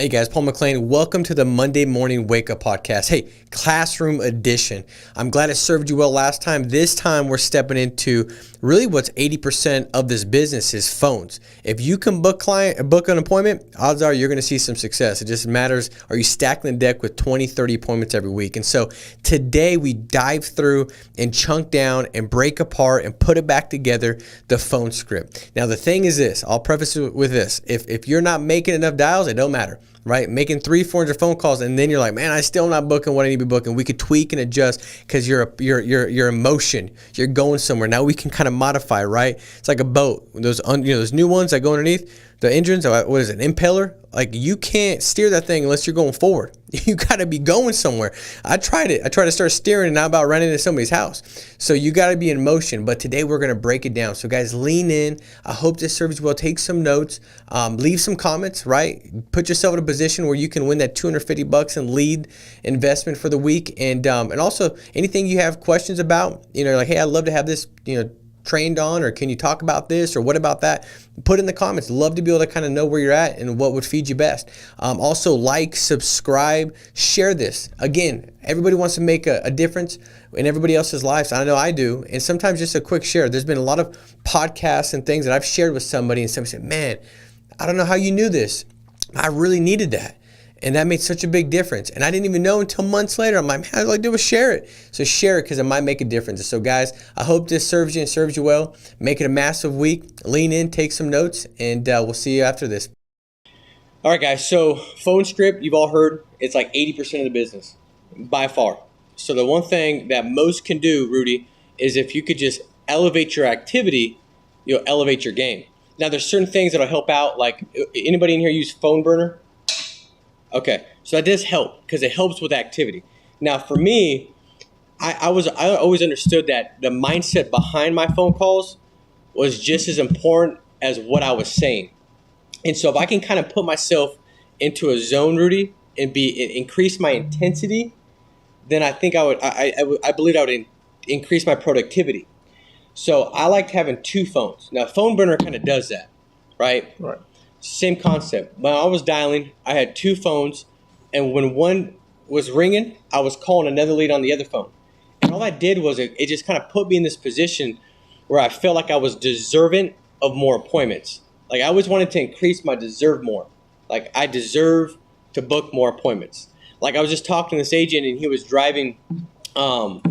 Hey guys, Paul McClain. Welcome to the Monday Morning Wake Up Podcast. Hey, classroom edition. I'm glad it served you well last time. This time we're stepping into really what's 80% of this business is phones. If you can book an appointment, odds are you're going to see some success. It just matters, are you stacking the deck with 20, 30 appointments every week? And so today we dive through and chunk down and break apart and put it back together, the phone script. Now the thing is this, I'll preface it with this. If you're not making enough dials, it don't matter. Right? Making 300-400 phone calls and then you're like, man, I still not booking what I need to be booking. We could tweak and adjust because you're in motion. You're going somewhere. Now we can kind of modify, right? It's like a boat. Those new ones that go underneath the engines. What is it? An impeller? Like you can't steer that thing unless you're going forward. You got to be going somewhere. I tried it. I tried to start steering and now about running into somebody's house. So you got to be in motion. But today we're going to break it down. So guys, lean in. I hope this serves you well. Take some notes. Leave some comments, right? Put yourself in a position where you can win that $250 in lead investment for the week. And also anything you have questions about, like, hey, I'd love to have this, trained on, or can you talk about this, or what about that? Put in the comments. Love to be able to kind of know where you're at and what would feed you best. Also like, subscribe, share this. Again, everybody wants to make a difference in everybody else's lives. I know I do. And sometimes just a quick share. There's been a lot of podcasts and things that I've shared with somebody and somebody said, man, I don't know how you knew this. I really needed that. And that made such a big difference. And I didn't even know until months later. I'm like, man, all I do is share it. So share it because it might make a difference. So guys, I hope this serves you and serves you well. Make it a massive week. Lean in, take some notes, and we'll see you after this. All right, guys. So phone script, you've all heard, it's like 80% of the business by far. So the one thing that most can do, Rudy, is if you could just elevate your activity, you'll elevate your game. Now, there's certain things that'll help out. Like, anybody in here use phone burner? Okay, so that does help because it helps with activity. Now, for me, I always understood that the mindset behind my phone calls was just as important as what I was saying. And so if I can kind of put myself into a zone, Rudy, and increase my intensity, then I think I believe I would increase my productivity. So I liked having two phones. Now, phone burner kind of does that, right? Right. Same concept. When I was dialing, I had two phones, and when one was ringing, I was calling another lead on the other phone. And all that did was it just kind of put me in this position where I felt like I was deserving of more appointments. Like I always wanted to increase my deserve more. Like I deserve to book more appointments. Like I was just talking to this agent, and he was driving 5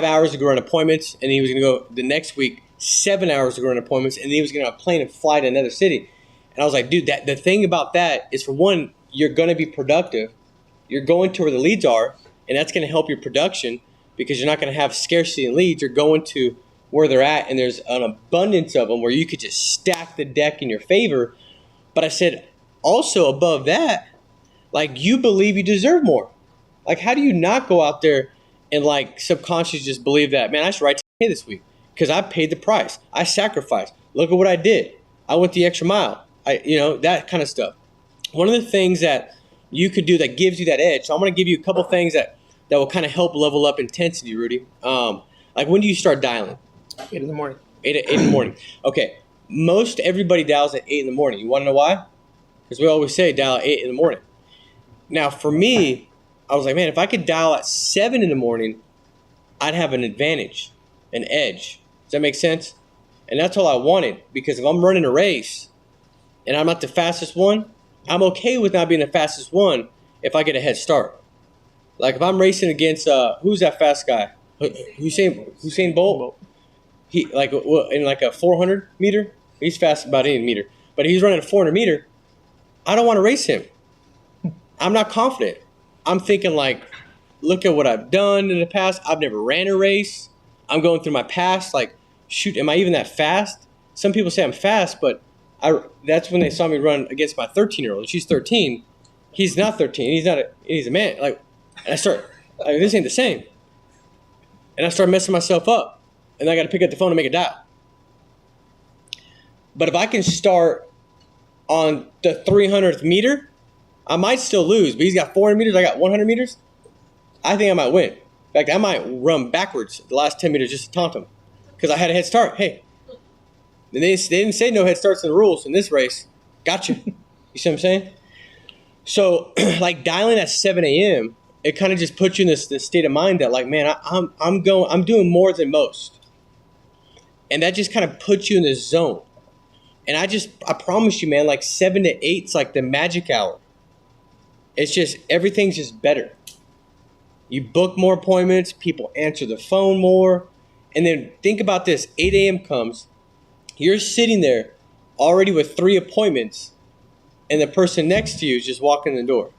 hours to go on appointments, and he was going to go the next week 7 hours to go on appointments, and he was going to have a plane and fly to another city. And I was like, dude, the thing about that is, for one, you're going to be productive. You're going to where the leads are, and that's going to help your production because you're not going to have scarcity in leads. You're going to where they're at, and there's an abundance of them where you could just stack the deck in your favor. But I said, also above that, like you believe you deserve more. Like how do you not go out there and like subconsciously just believe that, man, I should write $10K this week because I paid the price. I sacrificed. Look at what I did. I went the extra mile. That kind of stuff. One of the things that you could do that gives you that edge. So I'm going to give you a couple things that will kind of help level up intensity, Rudy. Like when do you start dialing? 8 in the morning. 8 in the morning. Okay. Most everybody dials at 8 in the morning. You want to know why? Because we always say dial at 8 in the morning. Now for me, I was like, man, if I could dial at 7 in the morning, I'd have an advantage, an edge. Does that make sense? And that's all I wanted, because if I'm running a race and I'm not the fastest one, I'm okay with not being the fastest one if I get a head start. Like if I'm racing against who's that fast guy? Usain Bolt. He in like a 400 meter. He's fast about any meter, but he's running a 400 meter. I don't want to race him. I'm not confident. I'm thinking like, look at what I've done in the past. I've never ran a race. I'm going through my past. Like, shoot, am I even that fast? Some people say I'm fast, but that's when they saw me run against my 13-year-old. She's 13. He's not 13. He's a man. Like, and I start, like, this ain't the same. And I start messing myself up. And I got to pick up the phone and make a dial. But if I can start on the 300th meter, I might still lose. But he's got 400 meters. I got 100 meters. I think I might win. In fact, I might run backwards the last 10 meters just to taunt him. Because I had a head start. Hey. And they didn't say no head starts in the rules in this race. Gotcha. You see what I'm saying? So like dialing at 7 a.m., it kind of just puts you in this state of mind that like, man, I'm doing more than most. And that just kind of puts you in this zone. And I promise you, man, like 7 to 8 is like the magic hour. It's just, everything's just better. You book more appointments, people answer the phone more. And then think about this, 8 a.m. comes, you're sitting there already with 3 appointments, and the person next to you is just walking in the door.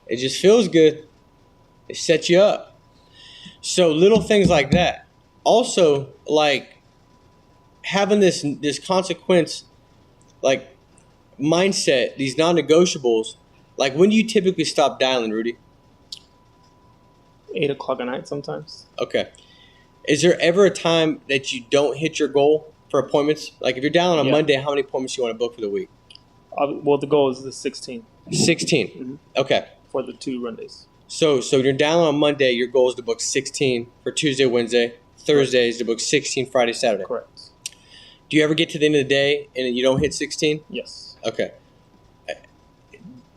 It just feels good. It sets you up. So little things like that. Also, like having this consequence, like mindset, these non-negotiables. Like when do you typically stop dialing, Rudy? 8 o'clock at night sometimes. Okay. Is there ever a time that you don't hit your goal for appointments? Like if you're dialing on Monday, how many appointments do you want to book for the week? Well, the goal is the 16. 16. Mm-hmm. Okay. For the 2 run days. So you're dialing on Monday. Your goal is to book 16 for Tuesday, Wednesday. Thursday is to book 16 Friday, Saturday. Correct. Do you ever get to the end of the day and you don't hit 16? Yes. Okay.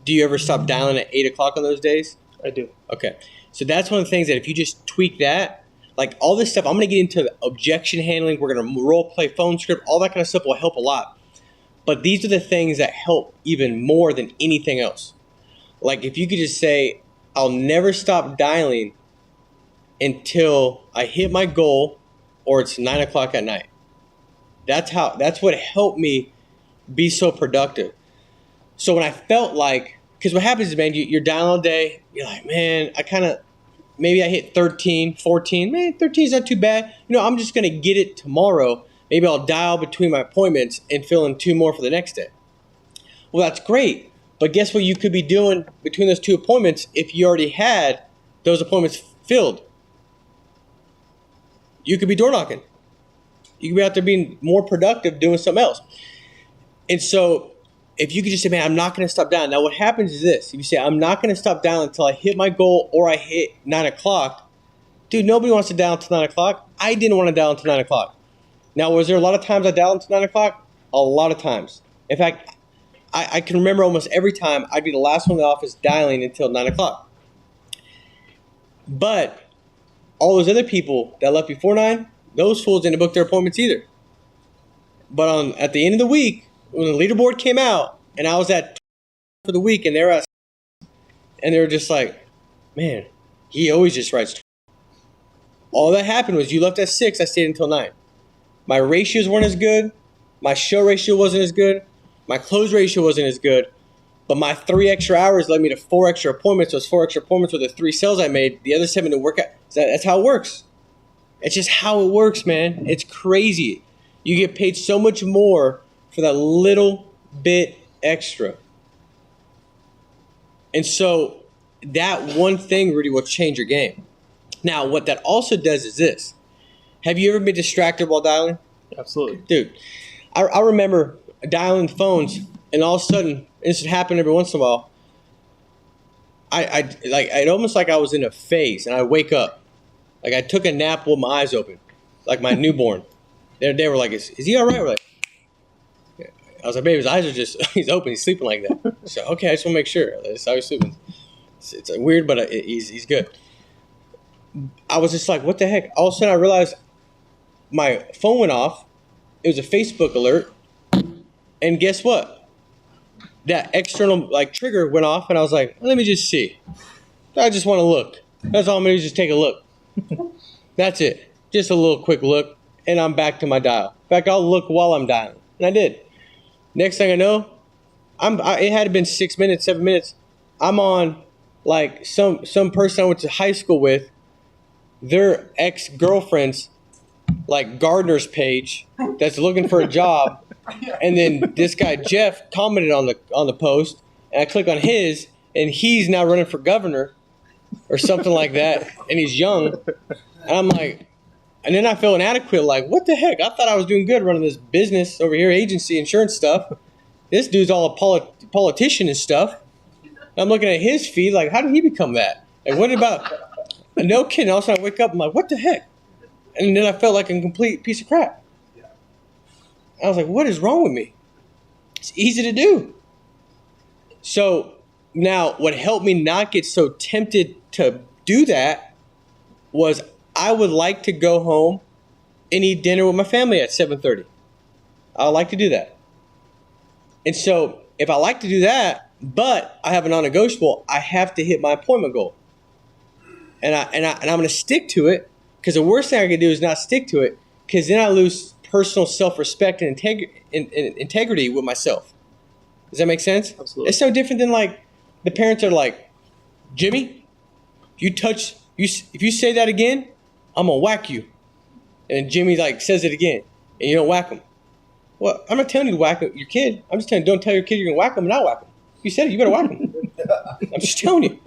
Do you ever stop dialing at 8 o'clock on those days? I do. Okay. So that's one of the things that if you just tweak that, like all this stuff, I'm going to get into the objection handling. We're going to role play phone script. All that kind of stuff will help a lot. But these are the things that help even more than anything else. Like if you could just say, I'll never stop dialing until I hit my goal or it's 9 o'clock at night. That's what helped me be so productive. So when I felt like, because what happens is, man, you're dialing all day. You're like, man, maybe I hit 13, 14. Man, 13 is not too bad. I'm just going to get it tomorrow. Maybe I'll dial between my appointments and fill in 2 more for the next day. Well, that's great. But guess what you could be doing between those 2 appointments if you already had those appointments filled? You could be door knocking. You could be out there being more productive doing something else. And so if you could just say, man, I'm not going to stop dialing. Now what happens is this. If you say, I'm not going to stop dialing until I hit my goal or I hit 9 o'clock. Dude, nobody wants to dial until 9 o'clock. I didn't want to dial until 9 o'clock. Now, was there a lot of times I dialed until 9 o'clock? A lot of times. In fact, I can remember almost every time I'd be the last one in the office dialing until 9 o'clock. But all those other people that left before 9, those fools didn't book their appointments either. But at the end of the week, when the leaderboard came out and I was at for the week and they were just like, man, he always just writes. All that happened was you left at 6, I stayed until 9. My ratios weren't as good. My show ratio wasn't as good. My close ratio wasn't as good. But my 3 extra hours led me to 4 extra appointments. Those 4 extra appointments were the 3 sales I made. The other 7 didn't work out. That's how it works. It's just how it works, man. It's crazy. You get paid so much more for that little bit extra. And so that one thing really will change your game. Now, what that also does is this. Have you ever been distracted while dialing? Absolutely. Dude, I remember dialing phones, and all of a sudden, this would happen every once in a while. It almost like I was in a phase, and I wake up. Like I took a nap with my eyes open, like my newborn. They were like, is he all right? We're like, I was like, babe, his eyes are just, he's open, he's sleeping like that. So, okay, I just want to make sure. That's how he's sleeping. It's weird, but he's good. I was just like, what the heck? All of a sudden I realized my phone went off. It was a Facebook alert. And guess what? That external trigger went off, and I was like, let me just see. I just want to look. That's all I'm going to do, just take a look. That's it. Just a little quick look, and I'm back to my dial. In fact, I'll look while I'm dialing. And I did. Next thing I know, it had been 6 minutes, 7 minutes. I'm on some person I went to high school with, their ex-girlfriend's gardener's page that's looking for a job. And then this guy Jeff commented on the post, and I click on his, and he's now running for governor or something like that, and he's young. And I'm like, and then I feel inadequate, like, what the heck? I thought I was doing good running this business over here, agency, insurance stuff. This dude's all a politician and stuff. And I'm looking at his feed, like, how did he become that? Like, what about, no kidding, all of a sudden I wake up, I'm like, what the heck? And then I felt like a complete piece of crap. I was like, what is wrong with me? It's easy to do. So now what helped me not get so tempted to do that was I would like to go home and eat dinner with my family at 7:30. I like to do that. And so if I like to do that, but I have a non-negotiable, I have to hit my appointment goal. And I'm going to stick to it, because the worst thing I could do is not stick to it, because then I lose personal self-respect and integrity with myself. Does that make sense? Absolutely. It's no different than like the parents are like, Jimmy, if you say that again, I'm going to whack you. And Jimmy like says it again, and you don't whack him. Well, I'm not telling you to whack your kid. I'm just telling you, don't tell your kid you're going to whack him and not whack him. If you said it, you better whack him. I'm just telling you.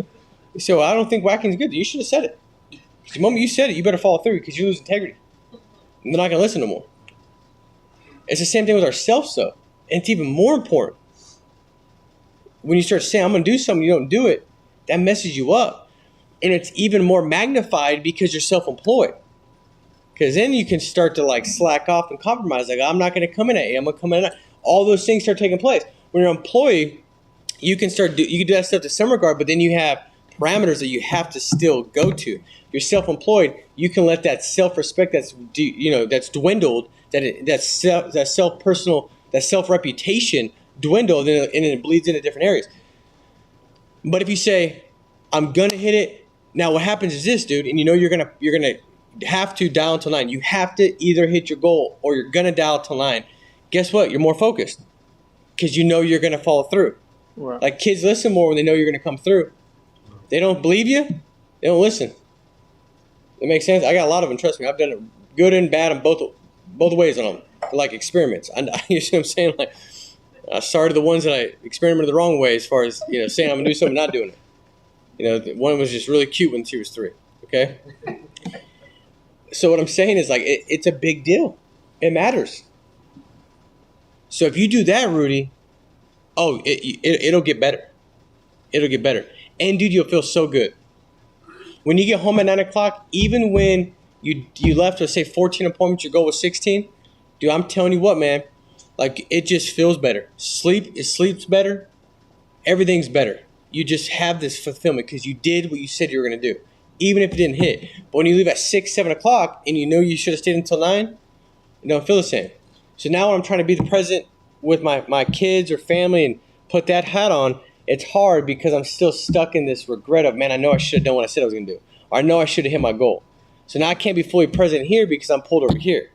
So I don't think whacking is good. You should have said it. The moment you said it, you better follow through, because you lose integrity. And they're not going to listen no more. It's the same thing with ourselves, though. And it's even more important. When you start saying, I'm going to do something, you don't do it, that messes you up. And it's even more magnified because you're self-employed. Because then you can start to like slack off and compromise. Like, I'm not going to come in at 8. I'm going to come in at 9. All those things start taking place. When you're an employee, you can do that stuff to some regard, but then you have parameters that you have to still go to. You're self-employed. You can let that self-respect that's dwindled, that self-reputation dwindle, and it bleeds into different areas. But if you say, I'm gonna hit it, now what happens is this, dude, and you're gonna have to dial until 9. You have to either hit your goal or you're gonna dial till 9. Guess what? You're more focused, because you know you're gonna follow through. Right. Like, kids listen more when they know you're gonna come through. They don't believe you, they don't listen. It makes sense? I got a lot of them, trust me. I've done it good and bad in both ways on them. They're like experiments. You see what I'm saying? Like, sorry to the ones that I experimented the wrong way, as far as, saying I'm going to do something and not doing it. One was just really cute when she was 3, okay? So what I'm saying is, like, it's a big deal. It matters. So if you do that, Rudy, it'll get better. It'll get better. And, dude, you'll feel so good. When you get home at 9 o'clock, even when you left with, say, 14 appointments, your goal was 16, dude, I'm telling you what, man, like, it just feels better. Sleep's better. Everything's better. You just have this fulfillment because you did what you said you were going to do, even if it didn't hit. But when you leave at 6, 7 o'clock and you know you should have stayed until 9, you don't feel the same. So now when I'm trying to be the present with my kids or family and put that hat on, it's hard because I'm still stuck in this regret of, man, I know I should have done what I said I was going to do. Or I know I should have hit my goal. So now I can't be fully present here because I'm pulled over here.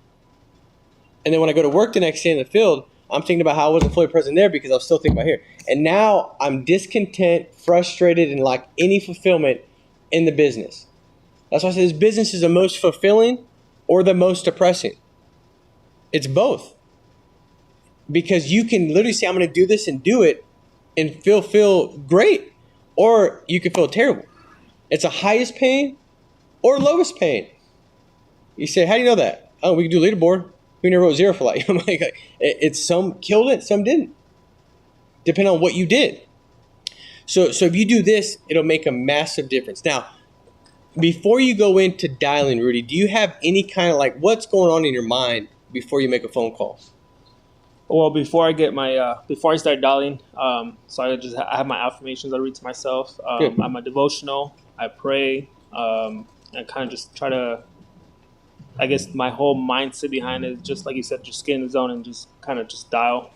And then when I go to work the next day in the field, I'm thinking about how I wasn't fully present there because I was still thinking about here. And now I'm discontent, frustrated, and lack any fulfillment in the business. That's why I say this business is the most fulfilling or the most depressing. It's both. Because you can literally say, I'm going to do this and do it and feel great. Or you can feel terrible. It's the highest pain or lowest pain. You say, how do you know that? Oh, we can do leaderboard. We never wrote 0 for life. I'm like, it's some killed it, some didn't. Depending on what you did. So if you do this, it'll make a massive difference. Now, before you go into dialing, Rudy, do you have any kind of like, what's going on in your mind before you make a phone call? Well, before I start dialing, so I have my affirmations I read to myself. I have my devotional. I pray. And kind of just try to, I guess my whole mindset behind it is just like you said, just get in the zone and just kind of just dial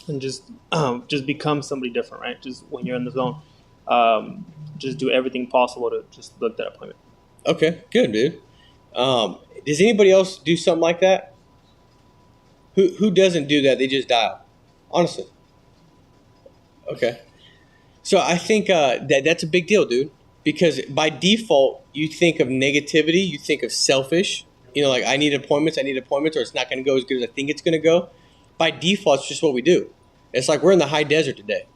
and just become somebody different, right? Just when you're in the zone, just do everything possible to just book that appointment. Okay, good, dude. Does anybody else do something like that? Who doesn't do that? They just dial. Honestly. Okay. So I think that's a big deal, dude. Because by default, you think of negativity. You think of selfish. Like, I need appointments, or it's not going to go as good as I think it's going to go. By default, it's just what we do. It's like we're in the high desert today.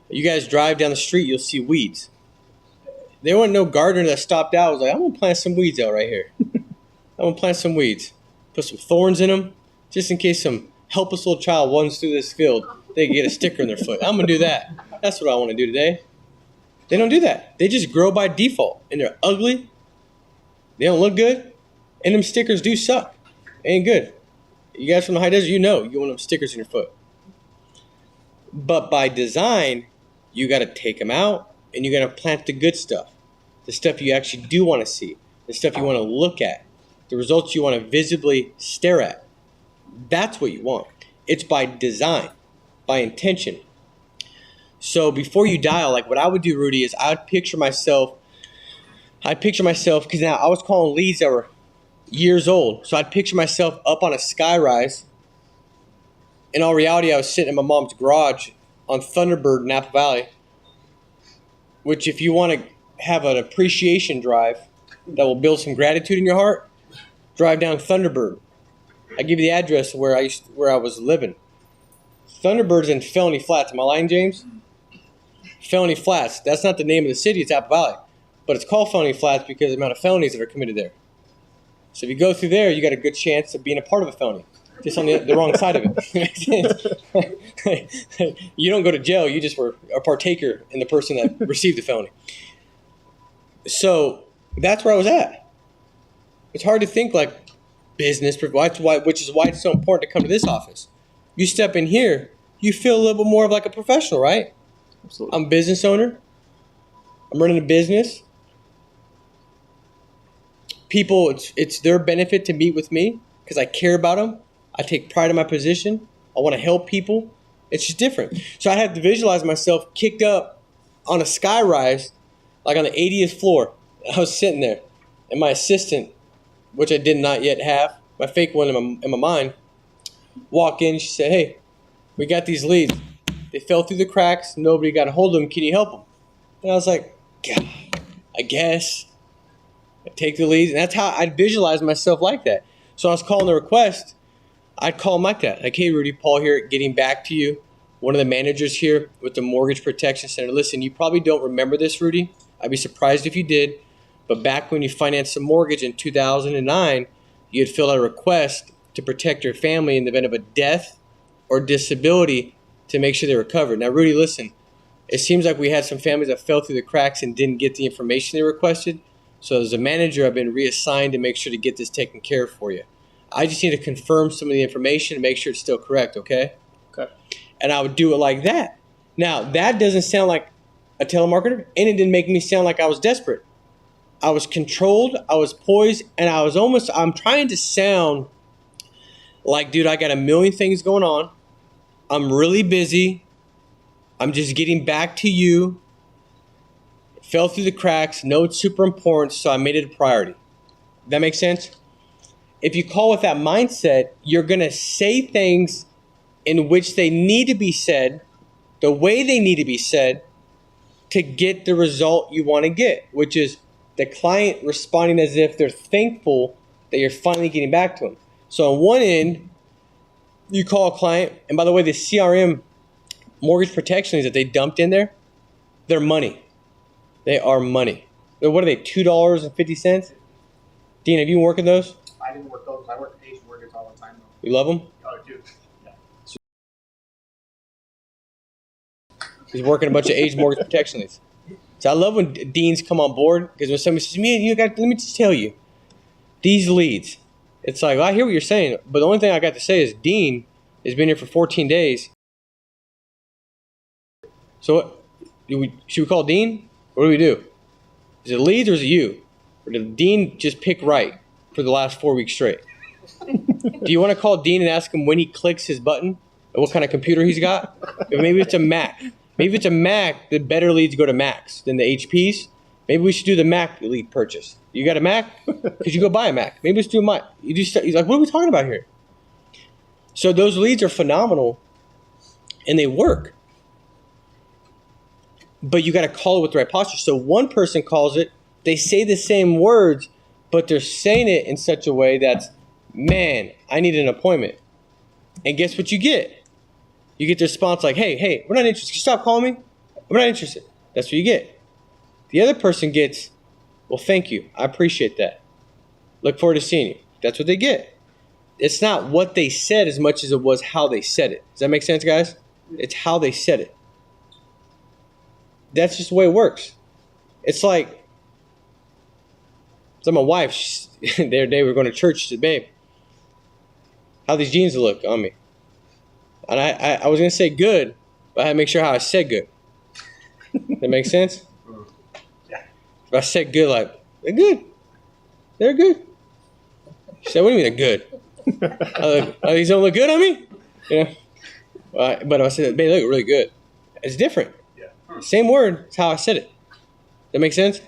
You guys drive down the street, you'll see weeds. There wasn't no gardener that stopped out. Was like, I'm going to plant some weeds out right here. I'm going to plant some weeds. Put some thorns in them. Just in case some helpless little child runs through this field, they can get a sticker in their foot. I'm going to do that. That's what I want to do today. They don't do that. They just grow by default. And they're ugly. They don't look good. And them stickers do suck. Ain't good. You guys from the high desert, you know you want them stickers in your foot. But by design, you got to take them out and you got to plant the good stuff, the stuff you actually do want to see, the stuff you want to look at, the results you want to visibly stare at. That's what you want. It's by design, by intention. So before you dial, like what I would do, Rudy, is I'd picture myself, because now I was calling leads that were years old. So I'd picture myself up on a sky rise. In all reality, I was sitting in my mom's garage on Thunderbird in Napa Valley, which if you want to have an appreciation drive that will build some gratitude in your heart, drive down Thunderbird. I give you the address where I was living. Thunderbird's in Felony Flats. Am I lying, James? Felony Flats. That's not the name of the city. It's Apple Valley. But it's called Felony Flats because of the amount of felonies that are committed there. So if you go through there, you got a good chance of being a part of a felony. Just on the wrong side of it. You don't go to jail. You just were a partaker in the person that received the felony. So that's where I was at. It's hard to think like business, which is why it's so important to come to this office. You step in here, you feel a little bit more of like a professional, right? Absolutely. I'm a business owner. I'm running a business. People, it's their benefit to meet with me because I care about them. I take pride in my position. I want to help people. It's just different. So I had to visualize myself kicked up on a sky rise, like on the 80th floor. I was sitting there, and my assistant, which I did not yet have, my fake one in my mind, walk in. She said, "Hey, we got these leads. They fell through the cracks. Nobody got a hold of them. Can you help them?" And I was like, "God, I guess." I take the leads, and that's how I visualize myself like that. So I was calling the request. I'd call them like that. Like, "Hey, Rudy, Paul here, getting back to you. One of the managers here with the Mortgage Protection Center. Listen, you probably don't remember this, Rudy. I'd be surprised if you did. But back when you financed a mortgage in 2009, you had filled out a request to protect your family in the event of a death or disability to make sure they were covered. Now, Rudy, listen, it seems like we had some families that fell through the cracks and didn't get the information they requested. So as a manager, I've been reassigned to make sure to get this taken care of for you. I just need to confirm some of the information and make sure it's still correct, okay?" Okay. And I would do it like that. Now, that doesn't sound like a telemarketer, and it didn't make me sound like I was desperate. I was controlled, I was poised, and I'm trying to sound like, dude, I got a million things going on. I'm really busy. I'm just getting back to you. Fell through the cracks. No, it's super important, so I made it a priority. That makes sense? If you call with that mindset, you're going to say things in which they need to be said, the way they need to be said, to get the result you want to get, which is the client responding as if they're thankful that you're finally getting back to them. So on one end, you call a client, and by the way, the CRM mortgage protection that they dumped in there, they're money. They are money. What are they, $2.50? Dean, have you worked with those? I didn't work those. I work Age mortgage all the time, though. You love them? Oh, dude. Yeah. He's working a bunch of age mortgage protection leads. So I love when deans come on board, because when somebody says, let me just tell you, these leads, it's like, well, I hear what you're saying, but the only thing I got to say is Dean has been here for 14 days. So should we call Dean? What do we do? Is it leads or is it you? Or did Dean just pick right for the last 4 weeks straight? Do you want to call Dean and ask him when he clicks his button and what kind of computer he's got? Or maybe it's a Mac. Maybe it's a Mac, the better leads go to Macs than the HPs. Maybe we should do the Mac lead purchase. You got a Mac? Could you go buy a Mac? Maybe let's do a Mac. He's like, what are we talking about here? So those leads are phenomenal and they work. But you got to call it with the right posture. So one person calls it, they say the same words, but they're saying it in such a way that's, man, I need an appointment. And guess what you get? You get the response like, hey, we're not interested. Can you stop calling me? We're not interested. That's what you get. The other person gets, well, thank you. I appreciate that. Look forward to seeing you. That's what they get. It's not what they said as much as it was how they said it. Does that make sense, guys? It's how they said it. That's just the way it works. It's like, so my wife, the other day we were going to church. She said, babe, how these jeans look on me? And I was going to say good, But I had to make sure how I said good. That makes sense? Yeah. If I said good, like, they're good. They're good. She said, what do you mean they're good? These don't look good on me? Yeah. But I said, they look really good. It's different. Yeah. Same word. It's how I said it. That makes sense?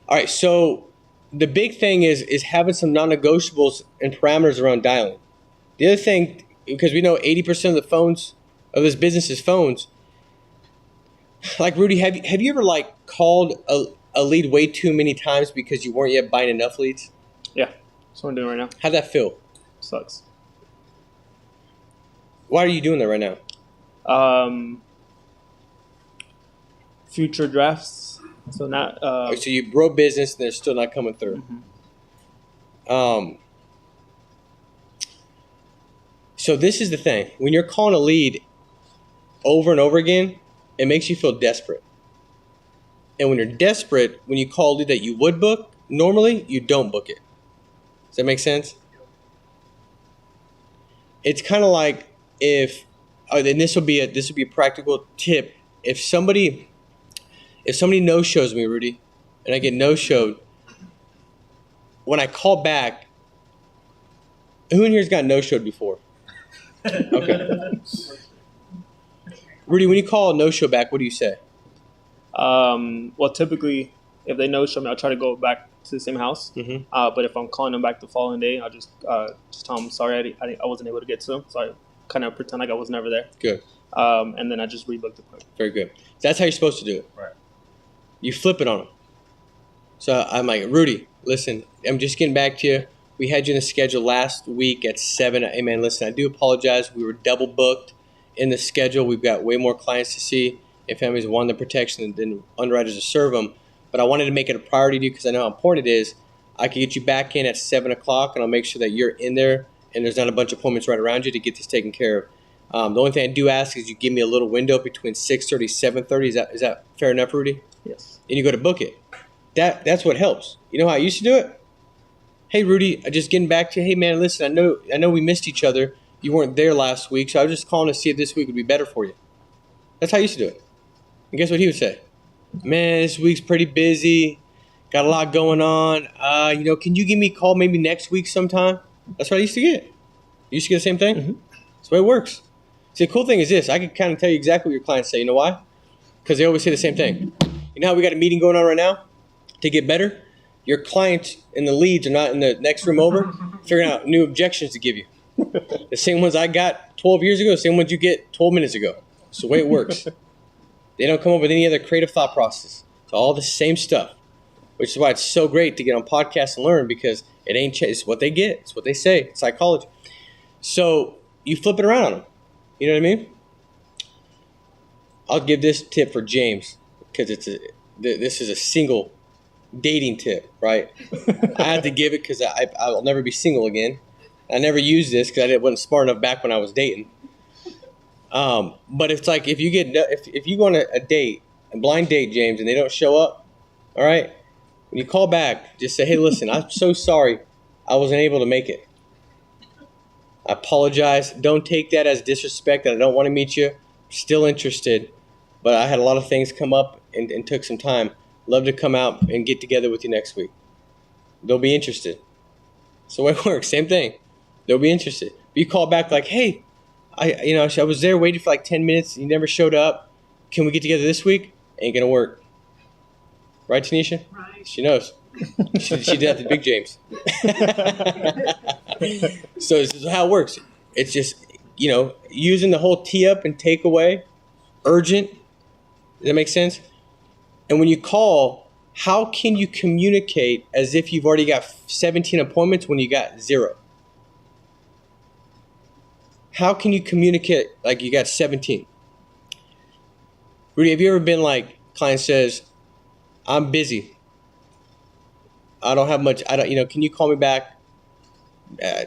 All right. So the big thing is having some non-negotiables and parameters around dialing. The other thing, because we know 80% of the phones of this business is phones. Like, Rudy, have you ever like called a lead way too many times because you weren't yet buying enough leads? Yeah, that's what I'm doing right now. How'd that feel? Sucks. Why are you doing that right now? Future drafts. So not. So you broke business and they're still not coming through. Mm-hmm. So this is the thing. When you're calling a lead over and over again, it makes you feel desperate. And when you're desperate, when you call a lead that you would book, normally you don't book it. Does that make sense? It's kind of like if, and this will be a practical tip. If somebody no-shows me, Rudy, and I get no-showed, when I call back, who in here's got no-showed before? Okay. Rudy, when you call a no-show back, what do you say? Well, typically, if they no-show me, I'll try to go back to the same house. Mm-hmm. But if I'm calling them back the following day, I'll just tell them, sorry, I wasn't able to get to them. So I kind of pretend like I was never there. Good. And then I just rebook the appointment. Very good. That's how you're supposed to do it. Right. You flip it on them. So I'm like, Rudy, listen, I'm just getting back to you. We had you in the schedule last week at 7. Hey, man, listen, I do apologize. We were double booked in the schedule. We've got way more clients to see and families want the protection than underwriters to serve them. But I wanted to make it a priority to you because I know how important it is. I can get you back in at 7 o'clock, and I'll make sure that you're in there and there's not a bunch of appointments right around you to get this taken care of. The only thing I do ask is you give me a little window between 6:30 7:30. Is that fair enough, Rudy? Yes. And you go to book it. That's what helps. You know how I used to do it? Hey, Rudy, I'm just getting back to you. Hey, man, listen, I know we missed each other. You weren't there last week, so I was just calling to see if this week would be better for you. That's how I used to do it. And guess what he would say? Man, this week's pretty busy. Got a lot going on. Can you give me a call maybe next week sometime? That's what I used to get. You used to get the same thing? Mm-hmm. That's the way it works. See, the cool thing is this. I can kind of tell you exactly what your clients say. You know why? Because they always say the same thing. You know how we got a meeting going on right now to get better? Your clients and the leads are not in the next room over figuring out new objections to give you. The same ones I got 12 years ago, the same ones you get 12 minutes ago. It's the way it works. They don't come up with any other creative thought process. It's all the same stuff, which is why it's so great to get on podcasts and learn because it ain't it's what they get. It's what they say. It's psychology. So you flip it around on them. You know what I mean? I'll give this tip for James because this is a single dating tip, right? I had to give it because I'll never be single again. I never used this because I wasn't smart enough back when I was dating. But it's like if you go on a date, a blind date, James, and they don't show up, all right? When you call back, just say, hey, listen, I'm so sorry I wasn't able to make it. I apologize. Don't take that as disrespect that I don't want to meet you. Still interested, but I had a lot of things come up and took some time. Love to come out and get together with you next week. They'll be interested. That's the way it works. Same thing. They'll be interested. But you call back like, hey, I was there waiting for like 10 minutes. You never showed up. Can we get together this week? Ain't gonna work. Right, Tanisha? Right. She knows. She did that to Big James. So this is how it works. It's just, using the whole tee up and take away, urgent. Does that make sense? And when you call, how can you communicate as if you've already got 17 appointments when you got 0? How can you communicate like you got 17? Rudy, have you ever been like, client says, I'm busy. I don't have much. Can you call me back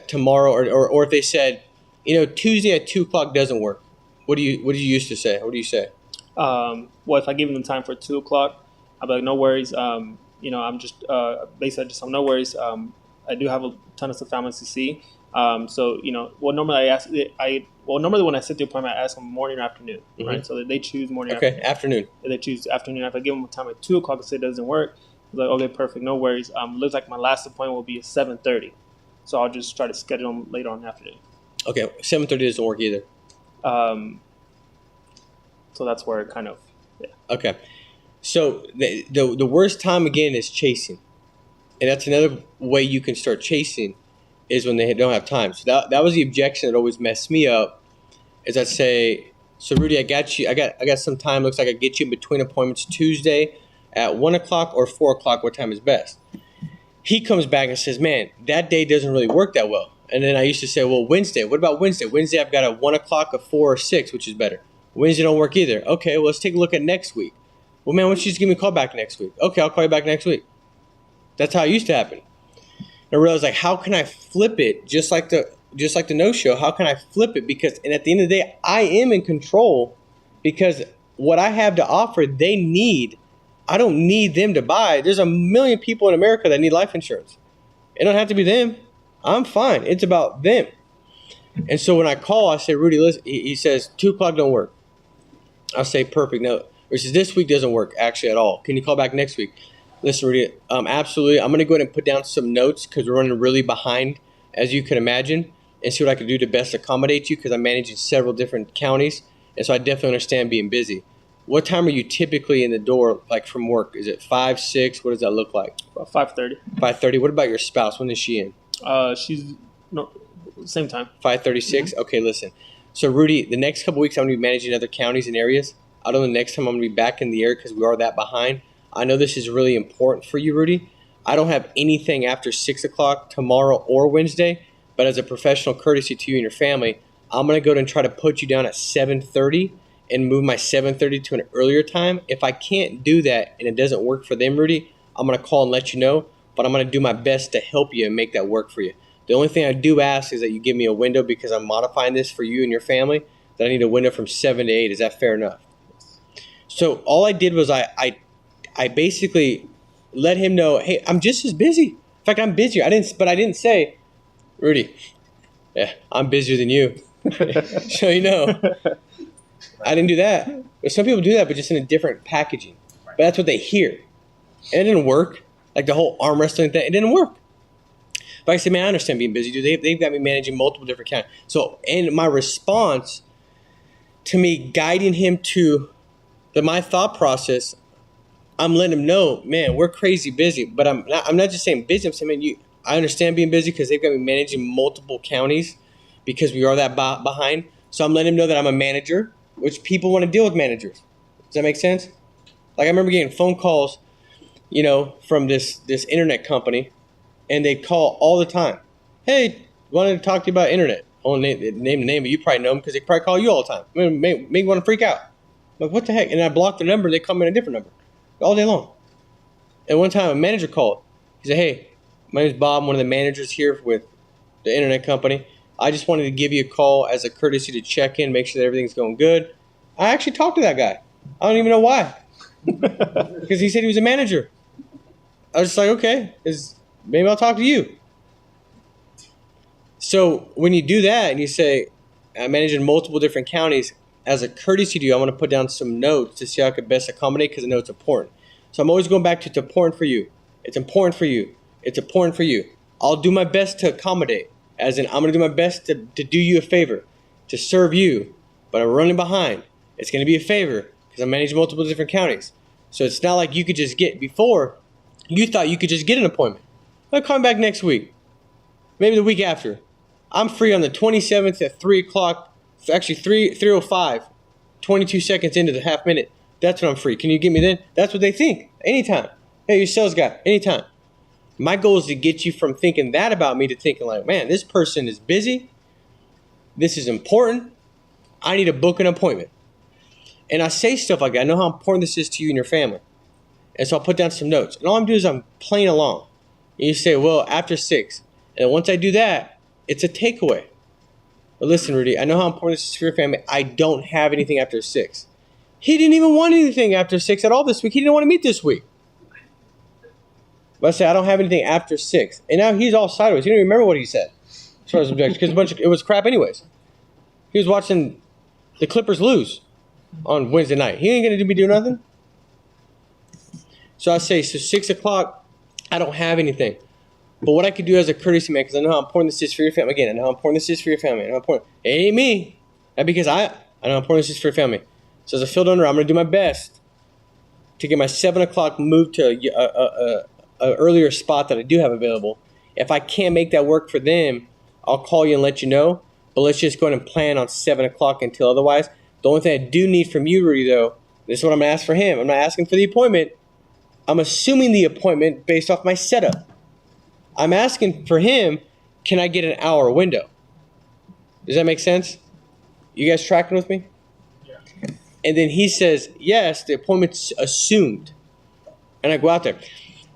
tomorrow? Or if they said, Tuesday at 2 o'clock doesn't work. What do you used to say? What do you say? Well, if I give them time for 2 o'clock, I'll be like, no worries. I'm just basically I'm no worries. I do have a ton of stuff families to see. So normally normally when I set the appointment, I ask them morning or afternoon, right? So that they choose morning. Or afternoon. They choose afternoon. If I give them a time at 2:00 and say it doesn't work, I'm like, okay, perfect, no worries. Looks like my last appointment will be at 7:30, so I'll just try to schedule them later on in the afternoon. Okay, 7:30 doesn't work either. So that's where it kind of, yeah. Okay, so the worst time again is chasing, and that's another way you can start chasing, is when they don't have time. So that was the objection that always messed me up. Is I'd say, so Rudy, I got you. I got some time. Looks like I get you in between appointments Tuesday at 1:00 or 4:00. What time is best? He comes back and says, man, that day doesn't really work that well. And then I used to say, well, Wednesday. What about Wednesday? Wednesday I've got a 1:00, a 4, or 6, which is better. Wednesday don't work either. Okay, well, let's take a look at next week. Well, man, why don't you just give me a call back next week? Okay, I'll call you back next week. That's how it used to happen. And I realized, like, how can I flip it just like the no-show? How can I flip it? And at the end of the day, I am in control, because what I have to offer, they need. I don't need them to buy. There's 1 million people in America that need life insurance. It don't have to be them. I'm fine. It's about them. And so when I call, I say, Rudy, listen, he says, 2:00 don't work. I'll say, perfect. No, he says, this week doesn't work actually at all. Can you call back next week? Listen, Rudy, absolutely. I'm going to go ahead and put down some notes, because we're running really behind, as you can imagine, and see what I can do to best accommodate you, because I'm managing several different counties. And so I definitely understand being busy. What time are you typically in the door, like from work? Is it 5, 6? What does that look like? About 5:30. 5:30. What about your spouse? When is she in? She's same time. 5:36. Mm-hmm. Okay, listen. So Rudy, the next couple weeks I'm going to be managing other counties and areas. I don't know the next time I'm going to be back in the area, because we are that behind. I know this is really important for you, Rudy. I don't have anything after 6:00 tomorrow or Wednesday, but as a professional courtesy to you and your family, I'm going to go ahead and try to put you down at 7:30 and move my 7:30 to an earlier time. If I can't do that and it doesn't work for them, Rudy, I'm going to call and let you know, but I'm going to do my best to help you and make that work for you. The only thing I do ask is that you give me a window, because I'm modifying this for you and your family, that I need a window from 7 to 8. Is that fair enough? So all I did was I basically let him know, hey, I'm just as busy. In fact, I'm busier. I didn't say, Rudy, yeah, I'm busier than you. So you know, I didn't do that. But some people do that, but just in a different packaging. But that's what they hear. And it didn't work. Like the whole arm wrestling thing, it didn't work. But I said, man, I understand being busy, dude. They've got me managing multiple different counties. So, and my response to me guiding him to my thought process, I'm letting him know, man, we're crazy busy. But I'm not just saying busy. I'm saying, man, I understand being busy, because they've got me managing multiple counties, because we are that behind. So I'm letting him know that I'm a manager, which people want to deal with managers. Does that make sense? Like, I remember getting phone calls, from this internet company, and they'd call all the time. Hey, wanted to talk to you about internet. I won't name the name, but you probably know them, because they probably call you all the time. Make me want to freak out. Like, what the heck? And I blocked their number. They come in a different number all day long. And one time a manager called. He said, hey, my name is Bob. I'm one of the managers here with the internet company. I just wanted to give you a call as a courtesy to check in, make sure that everything's going good. I actually talked to that guy. I don't even know why. Because he said he was a manager. I was just like, okay, maybe I'll talk to you. So when you do that and you say, I manage in multiple different counties, as a courtesy to you, I want to put down some notes to see how I could best accommodate, because I know it's important. So I'm always going back to, it's important for you. It's important for you. It's important for you. I'll do my best to accommodate. As in, I'm going to do my best to do you a favor, to serve you, but I'm running behind. It's going to be a favor, because I manage multiple different counties. So it's not like you could just before, you thought you could just get an appointment. I'll come back next week. Maybe the week after. I'm free on the 27th at 3:00. Actually, 3:05. 22 seconds into the half minute. That's when I'm free. Can you get me then? That's what they think. Anytime. Hey, your sales guy. Anytime. My goal is to get you from thinking that about me to thinking like, man, this person is busy. This is important. I need to book an appointment. And I say stuff like that. I know how important this is to you and your family. And so I'll put down some notes. And all I'm doing is I'm playing along. And you say, well, after 6. And once I do that, it's a takeaway. But listen, Rudy, I know how important this is for your family. I don't have anything after 6. He didn't even want anything after 6 at all this week. He didn't want to meet this week. Let's say I don't have anything after 6. And now he's all sideways. He don't even remember what he said as far as objections, because it was crap anyways. He was watching the Clippers lose on Wednesday night. He ain't going to be doing nothing. So I say, so 6 o'clock, I don't have anything. But what I could do as a courtesy man, because I know how important this is for your family. Again, I know how important this is for your family. I know how important. It ain't me. Not because I know how important this is for your family. So as a field owner, I'm going to do my best to get my 7 o'clock moved to a earlier spot that I do have available. If I can't make that work for them, I'll call you and let you know. But let's just go ahead and plan on 7 o'clock until otherwise. The only thing I do need from you, Rudy, though, this is what I'm going to ask for him. I'm not asking for the appointment. I'm assuming the appointment based off my setup. I'm asking for him, can I get an hour window? Does that make sense? You guys tracking with me? Yeah. And then he says, yes, the appointment's assumed. And I go out there.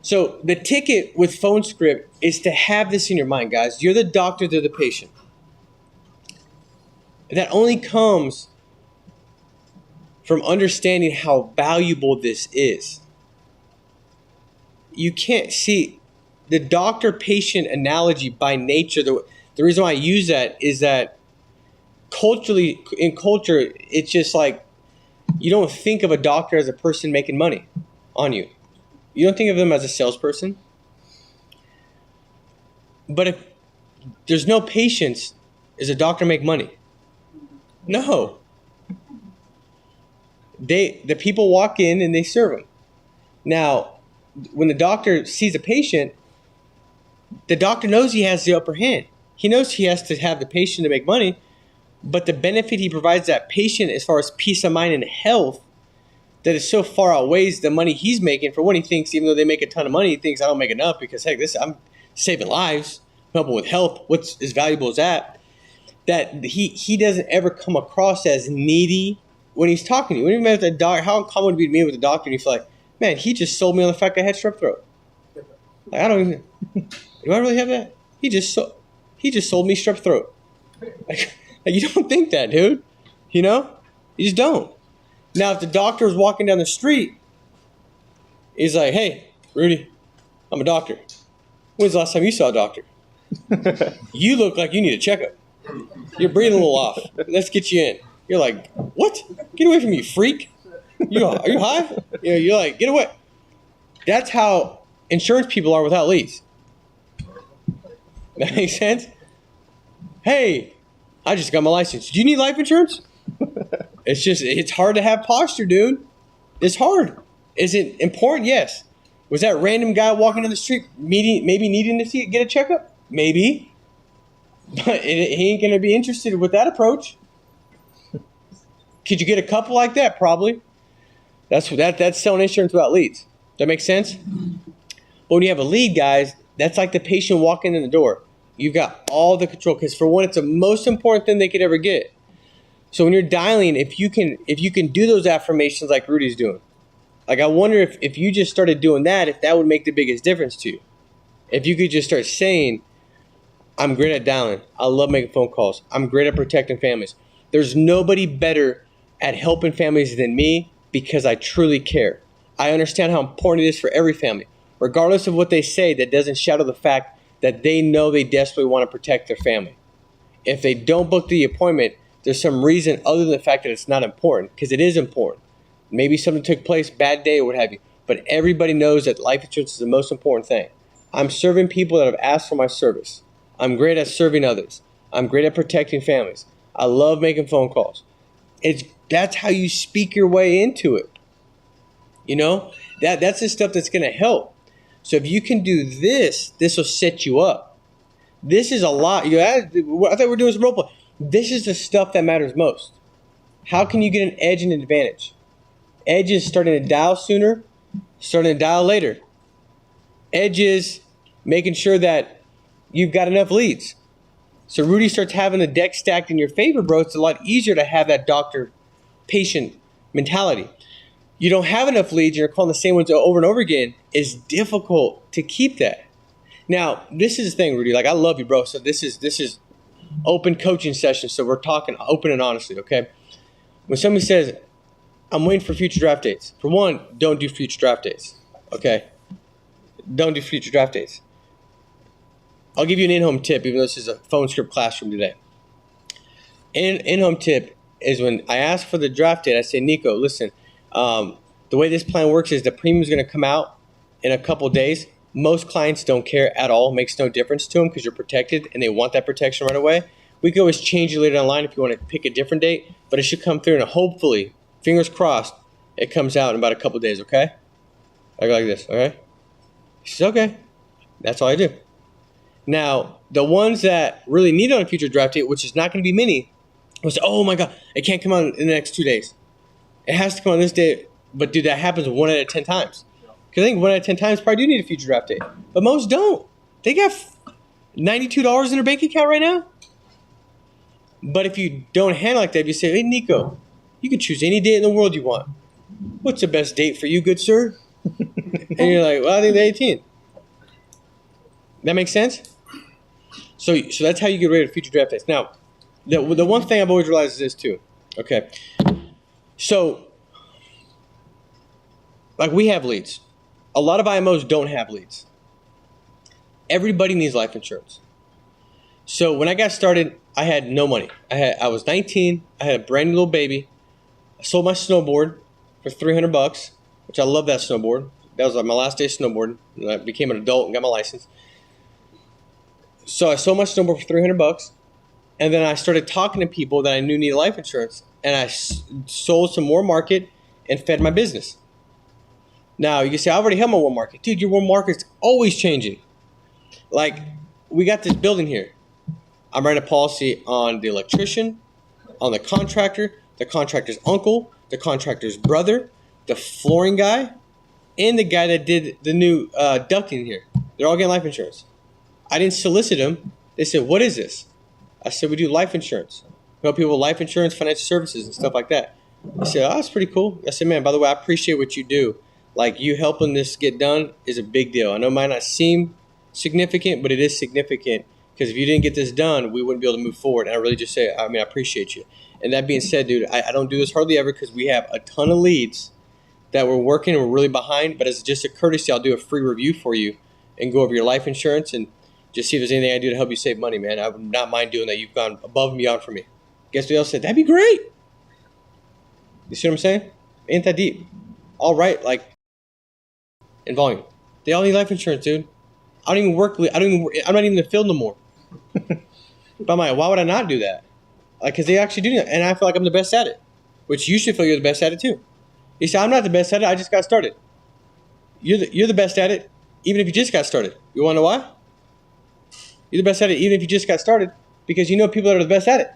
So the ticket with phone script is to have this in your mind, guys. You're the doctor, they're the patient. That only comes from understanding how valuable this is. You can't see the doctor-patient analogy by nature. The reason why I use that is that culturally, in culture, it's just like you don't think of a doctor as a person making money on you. You don't think of them as a salesperson. But if there's no patients, does a doctor make money? No. The people walk in and they serve them. Now, when the doctor sees a patient, the doctor knows he has the upper hand. He knows he has to have the patient to make money, but the benefit he provides that patient as far as peace of mind and health, that is so far outweighs the money he's making. For one, he thinks, even though they make a ton of money, he thinks I don't make enough because, heck, I'm saving lives, helping with health. What's as valuable as that? That he doesn't ever come across as needy when he's talking to you. When you met the doctor, how uncommon would it be to meet with a doctor and you feel like, man, he just sold me on the fact I had strep throat. Like, I don't even, do I really have that? He just sold me strep throat. Like you don't think that, dude. You know? You just don't. Now, if the doctor was walking down the street, he's like, hey, Rudy, I'm a doctor. When's the last time you saw a doctor? You look like you need a checkup. You're breathing a little off. Let's get you in. You're like, what? Get away from me, freak. Are you high? You're like, get away. That's how insurance people are without leads. That makes sense? Hey, I just got my license. Do you need life insurance? It's hard to have posture, dude. It's hard. Is it important? Yes. Was that random guy walking down the street maybe needing to get a checkup? Maybe. But he ain't going to be interested with that approach. Could you get a couple like that? Probably. That's selling insurance without leads. That makes sense? But when you have a lead, guys, that's like the patient walking in the door. You've got all the control. Because for one, it's the most important thing they could ever get. So when you're dialing, if you can do those affirmations like Rudy's doing, like I wonder if you just started doing that, if that would make the biggest difference to you. If you could just start saying, I'm great at dialing. I love making phone calls. I'm great at protecting families. There's nobody better at helping families than me because I truly care. I understand how important it is for every family. Regardless of what they say, that doesn't shadow the fact that they know they desperately want to protect their family. If they don't book the appointment, there's some reason other than the fact that it's not important, because it is important. Maybe something took place, bad day or what have you. But everybody knows that life insurance is the most important thing. I'm serving people that have asked for my service. I'm great at serving others. I'm great at protecting families. I love making phone calls. That's how you speak your way into it. You know, that's the stuff that's going to help. So if you can do this will set you up. This is a lot. I thought we were doing some role play. This is the stuff that matters most. How can you get an edge and an advantage? Edge is starting to dial sooner, starting to dial later. Edge is making sure that you've got enough leads. So Rudy starts having the deck stacked in your favor, bro. It's a lot easier to have that doctor-patient mentality. You don't have enough leads, you're calling the same ones over and over again. It's difficult to keep that. Now, this is the thing, Rudy. Like, I love you, bro. So this is open coaching session. So we're talking open and honestly, okay? When somebody says, I'm waiting for future draft dates. For one, don't do future draft dates, okay? don't do future draft dates. I'll give you an in-home tip, even though this is a phone script classroom today. In-home tip is when I ask for the draft date, I say, Nico, listen, the way this plan works is the premium is going to come out in a couple days. Most clients don't care at all. It makes no difference to them because you're protected and they want that protection right away. We can always change it later down the line if you want to pick a different date, but it should come through and hopefully, fingers crossed, it comes out in about a couple days, okay? I go like this, okay? She says, okay. That's all I do. Now, the ones that really need on a future draft date, which is not going to be many, will say, oh my God, it can't come out in the next 2 days. It has to come on this day. But dude, that happens 1 out of 10 times. Because I think 1 out of 10 times probably do need a future draft date. But most don't. They got $92 in their bank account right now. But if you don't handle like that, if you say, hey, Nico, you can choose any date in the world you want. What's the best date for you, good sir? And you're like, well, I think the 18th. That makes sense? So that's how you get rid of future draft dates. Now, the one thing I've always realized is this too. Okay. So, like we have leads. A lot of IMOs don't have leads. Everybody needs life insurance. So when I got started, I had no money. I was 19. I had a brand new little baby. I sold my snowboard for $300, which I love that snowboard. That was like my last day of snowboarding. I became an adult and got my license. So I sold my snowboard for $300, and then I started talking to people that I knew needed life insurance, and I sold some more market and fed my business. Now, you can say, I already have my warm market. Dude, your warm market's always changing. Like, we got this building here. I'm writing a policy on the electrician, on the contractor's uncle, the contractor's brother, the flooring guy, and the guy that did the new ducting here. They're all getting life insurance. I didn't solicit them. They said, what is this? I said, we do life insurance. We help people with life insurance, financial services, and stuff like that. I said, oh, that's pretty cool. I said, man, by the way, I appreciate what you do. Like, you helping this get done is a big deal. I know it might not seem significant, but it is significant because if you didn't get this done, we wouldn't be able to move forward. And I really just say, I appreciate you. And that being said, dude, I don't do this hardly ever because we have a ton of leads that we're working and we're really behind. But as just a courtesy, I'll do a free review for you and go over your life insurance and just see if there's anything I do to help you save money, man. I would not mind doing that. You've gone above and beyond for me. Guess what else said? That'd be great. You see what I'm saying? Ain't that deep. All right, like in volume. They all need life insurance, dude. I don't even work. I'm not even in the field no more. But I'm like, why would I not do that? Like, because they actually do that, and I feel like I'm the best at it. Which you should feel you're the best at it too. You say, I'm not the best at it. I just got started. You're the best at it, even if you just got started. You want to know why? You're the best at it, even if you just got started, because you know people that are the best at it,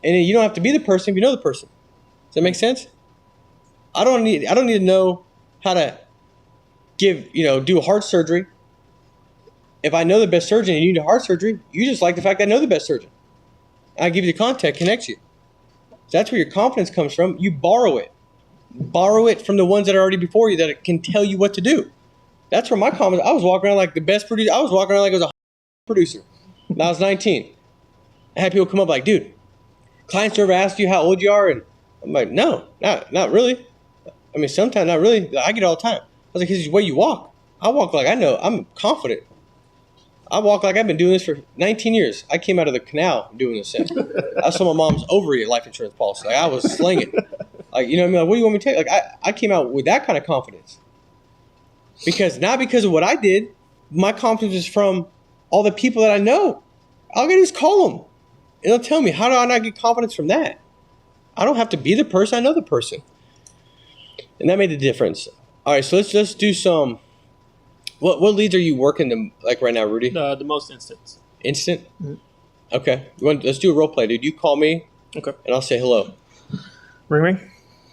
and you don't have to be the person if you know the person. Does that make sense? I don't need to know how to do heart surgery. If I know the best surgeon and you need a heart surgery, you just like the fact that I know the best surgeon. I give you the contact, connect you. So that's where your confidence comes from. You borrow it. Borrow it from the ones that are already before you that can tell you what to do. That's where my confidence. I was walking around like the best producer. I was walking around like I was a producer. When I was 19. I had people come up like, dude, clients ever ask you how old you are? And I'm like, no, not really. I mean, sometimes not really. I get it all the time. I was like, it's the way you walk. I walk like I know. I'm confident. I walk like I've been doing this for 19 years. I came out of the canal doing this thing. I saw my mom's ovary life insurance policy. Like, I was slinging. Like, you know what I mean? Like, what do you want me to take? Like, I came out with that kind of confidence. Not because of what I did. My confidence is from all the people that I know. All I gotta do is call them. And they'll tell me, how do I not get confidence from that? I don't have to be the person. I know the person. And that made a difference. All right, so let's do some. What leads are you working like right now, Rudy? The most instant. Instant? Mm-hmm. Okay. Let's do a role play, dude. You call me. Okay. And I'll say hello. Ring.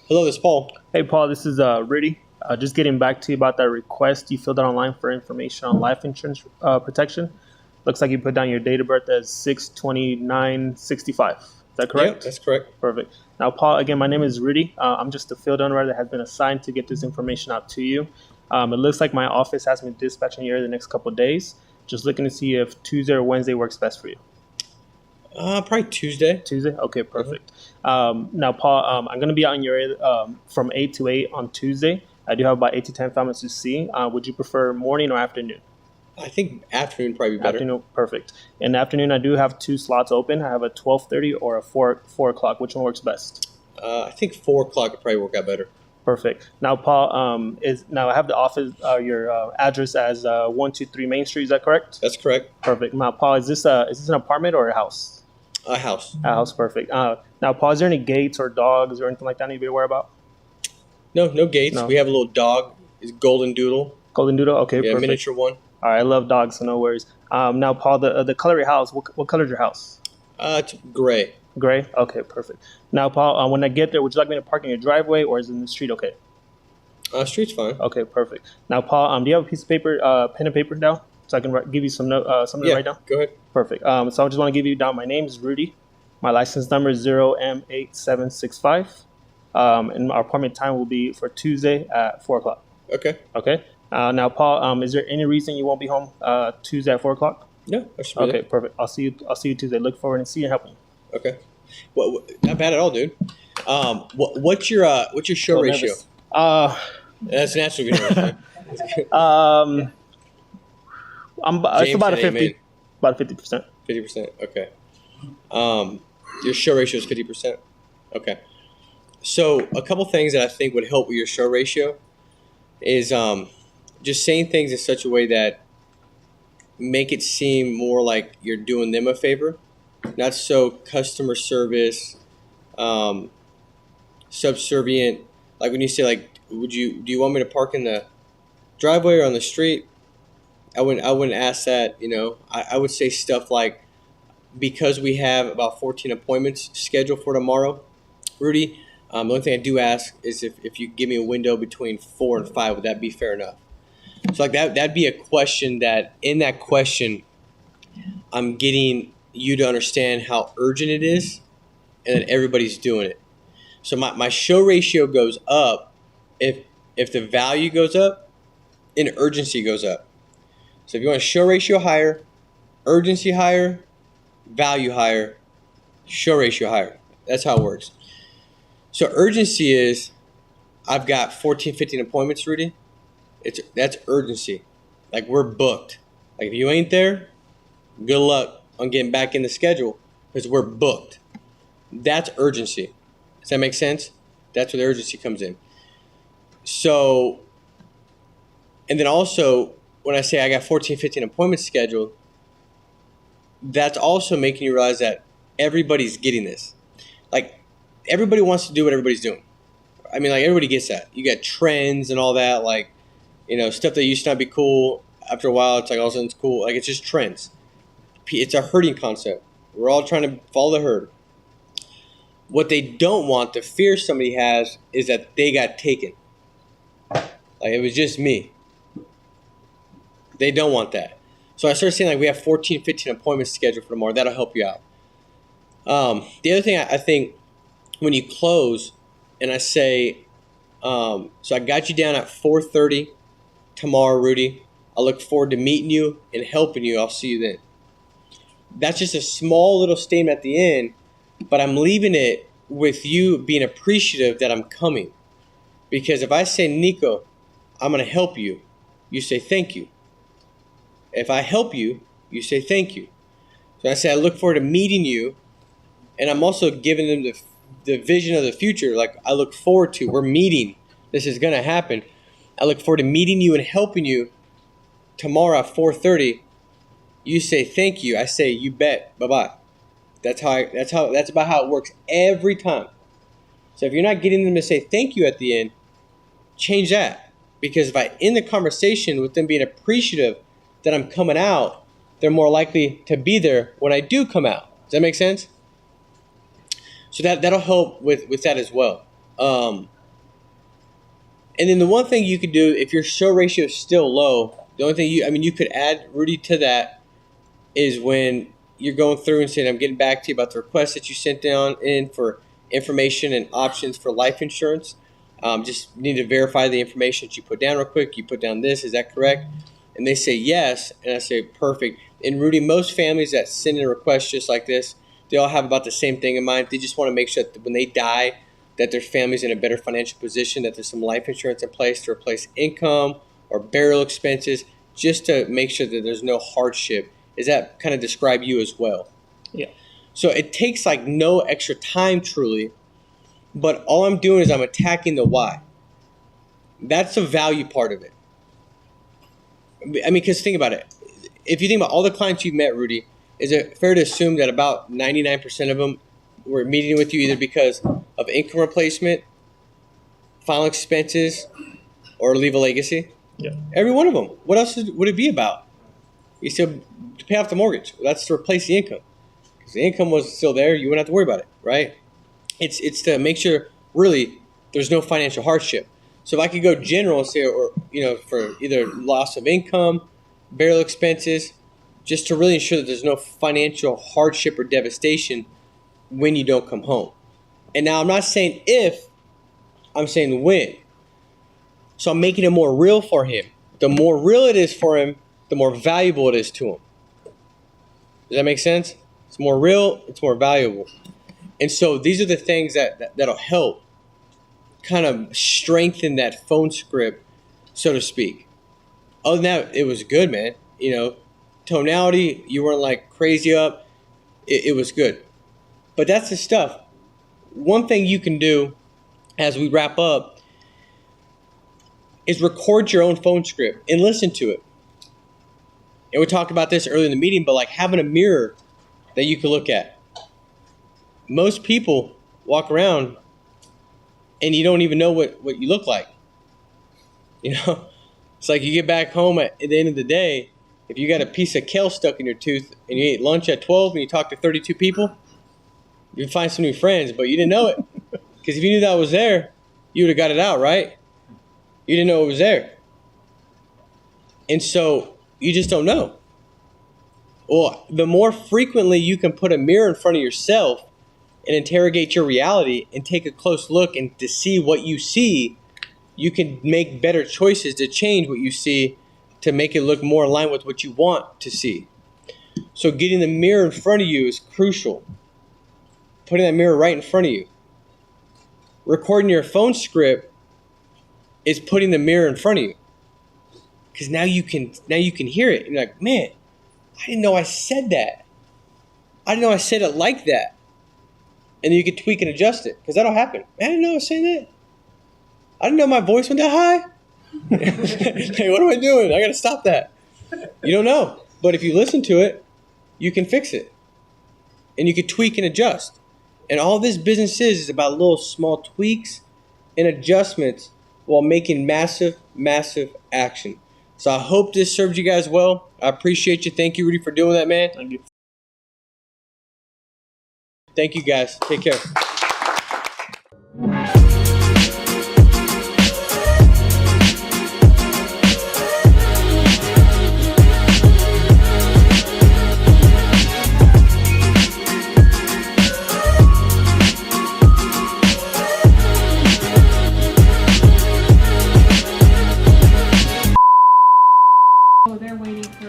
Hello, this is Paul. Hey, Paul. This is Rudy. Just getting back to you about that request you filled out online for information on life insurance protection. Looks like you put down your date of birth as 6/29/65. Is that correct? Yeah, that's correct. Perfect. Now, Paul, again, my name is Rudy. I'm just a field underwriter that has been assigned to get this information out to you. It looks like my office has me dispatching you the next couple of days. Just looking to see if Tuesday or Wednesday works best for you. Probably Tuesday. Tuesday? Okay, perfect. Now, Paul, I'm going to be out in your area from 8 to 8 on Tuesday. I do have about 8 to 10 families to see. Would you prefer morning or afternoon? I think afternoon probably be better. Afternoon, perfect. In the afternoon, I do have 2 slots open. I have a 12:30 or a 4 o'clock. Which one works best? I think 4 o'clock would probably work out better. Perfect. Now, Paul, I have the office, your address as 123 Main Street. Is that correct? That's correct. Perfect. Now, Paul, is this an apartment or a house? A house. A house, perfect. Now, Paul, is there any gates or dogs or anything like that I need to be aware about? No gates. No. We have a little dog. It's Golden Doodle. Golden Doodle? Okay, Yeah, perfect. miniature one. All right, I love dogs, so no worries. Now, Paul, the color of your house, what color is your house? It's gray. Gray? Okay, perfect. Now, Paul, when I get there, would you like me to park in your driveway or is it in the street okay? Street's fine. Okay, perfect. Now, Paul, do you have a piece of paper, pen and paper down? So I can give you something to write down? Go ahead. Perfect. So I just want to give you down. My name is Rudy. My license number is 0M8765. And our appointment time will be for Tuesday at 4 o'clock. Okay. Okay. Now, Paul, is there any reason you won't be home Tuesday at 4 o'clock? No, I should be Okay, there. perfect. I'll see you Tuesday. Look forward to seeing you and helping you. Okay. Well, not bad at all, dude. What's your show ratio? Nervous. That's natural. Good nervous, It's about a 50. man. About 50%. 50%. Okay. Your show ratio is 50%. Okay. So a couple things that I think would help with your show ratio is just saying things in such a way that make it seem more like you're doing them a favor, not so customer service, subservient. Like when you say like, do you want me to park in the driveway or on the street? I wouldn't ask that. I would say stuff like, because we have about 14 appointments scheduled for tomorrow, Rudy. The only thing I do ask is if you give me a window between 4 and 5, would that be fair enough? So like that'd be a question that in that question, I'm getting you to understand how urgent it is and that everybody's doing it. So my show ratio goes up if the value goes up and urgency goes up. So if you want show ratio higher, urgency higher, value higher, show ratio higher. That's how it works. So urgency is, I've got 14, 15 appointments, Rudy. That's urgency. Like we're booked. Like if you ain't there, good luck on getting back in the schedule because we're booked. That's urgency. Does that make sense? That's where the urgency comes in. So, and then also when I say I got 14, 15 appointments scheduled, that's also making you realize that everybody's getting this. Like everybody wants to do what everybody's doing. I mean, like everybody gets that. You got trends and all that, like, stuff that used to not be cool. After a while, it's like all of a sudden it's cool. Like it's just trends. It's a herding concept. We're all trying to follow the herd. What they don't want, the fear somebody has, is that they got taken. Like it was just me. They don't want that. So I started saying like we have 14, 15 appointments scheduled for tomorrow. That'll help you out. The other thing I think when you close and I say, so I got you down at 4:30 tomorrow, Rudy. I look forward to meeting you and helping you. I'll see you then. That's just a small little statement at the end, but I'm leaving it with you being appreciative that I'm coming. Because if I say, Nico, I'm going to help you, you say thank you. If I help you, you say thank you. So I say I look forward to meeting you, and I'm also giving them the vision of the future. Like I look forward to, we're meeting. This is going to happen. I look forward to meeting you and helping you tomorrow at 4:30. You say thank you. I say you bet. Bye-bye. That's about how it works every time. So if you're not getting them to say thank you at the end, change that. Because if I end the conversation with them being appreciative that I'm coming out, they're more likely to be there when I do come out. Does that make sense? So that'll help with that as well. And then the one thing you could do if your show ratio is still low, the only thing you could add, Rudy, to that is when you're going through and saying, I'm getting back to you about the request that you sent in for information and options for life insurance. Just need to verify the information that you put down real quick. You put down this, is that correct? And they say yes, and I say perfect. And Rudy, most families that send in a request just like this, they all have about the same thing in mind. They just want to make sure that when they die, that their family's in a better financial position, that there's some life insurance in place to replace income or burial expenses, just to make sure that there's no hardship. Does that kind of describe you as well? Yeah. So it takes like no extra time truly, but all I'm doing is I'm attacking the why. That's the value part of it. I mean, because think about it. If you think about all the clients you've met, Rudy, is it fair to assume that about 99% of them were meeting with you either because of income replacement, final expenses, or leave a legacy? Yeah. Every one of them. What else would it be about? You said to pay off the mortgage. Well, that's to replace the income. Because the income was still there, you wouldn't have to worry about it, right? It's to make sure really there's no financial hardship. So if I could go general and say, or for either loss of income, burial expenses, just to really ensure that there's no financial hardship or devastation when you don't come home. And now I'm not saying if, I'm saying when. So I'm making it more real for him. The more real it is for him, the more valuable it is to him. Does that make sense? It's more real, it's more valuable. And so these are the things that'll help kind of strengthen that phone script, so to speak. Other than that, it was good, man. Tonality, you weren't like crazy up. It was good. But that's the stuff. One thing you can do as we wrap up is record your own phone script and listen to it. And we talked about this earlier in the meeting, but like having a mirror that you can look at. Most people walk around and you don't even know what you look like. It's like you get back home at the end of the day, if you got a piece of kale stuck in your tooth and you ate lunch at 12 and you talked to 32 people, you'd find some new friends, but you didn't know it. Because if you knew that was there, you would have got it out, right? You didn't know it was there. And so you just don't know. Well, the more frequently you can put a mirror in front of yourself and interrogate your reality and take a close look and to see what you see, you can make better choices to change what you see to make it look more in line with what you want to see. So getting the mirror in front of you is crucial. Putting that mirror right in front of you. Recording your phone script is putting the mirror in front of you. Because now you can hear it. And you're like, man, I didn't know I said that. I didn't know I said it like that. And then you can tweak and adjust it. Because that'll happen. Man, I didn't know I was saying that. I didn't know my voice went that high. Hey, what am I doing? I got to stop that. You don't know. But if you listen to it, you can fix it. And you can tweak and adjust. And all this business is about little small tweaks and adjustments while making massive, massive action. So I hope this served you guys well. I appreciate you. Thank you, Rudy, for doing that, man. Thank you. Thank you, guys. Take care.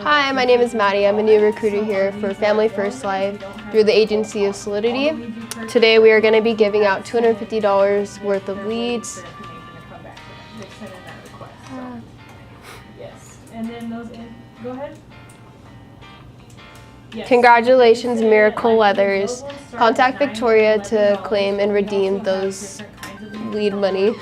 Hi, my name is Maddie. I'm a new recruiter here for Family First Life through the agency of Solidity. Today we are going to be giving out $250 worth of leads. Yes, and then those go ahead. Yes. Congratulations, Miracle Leathers. Contact Victoria to claim and redeem those lead money.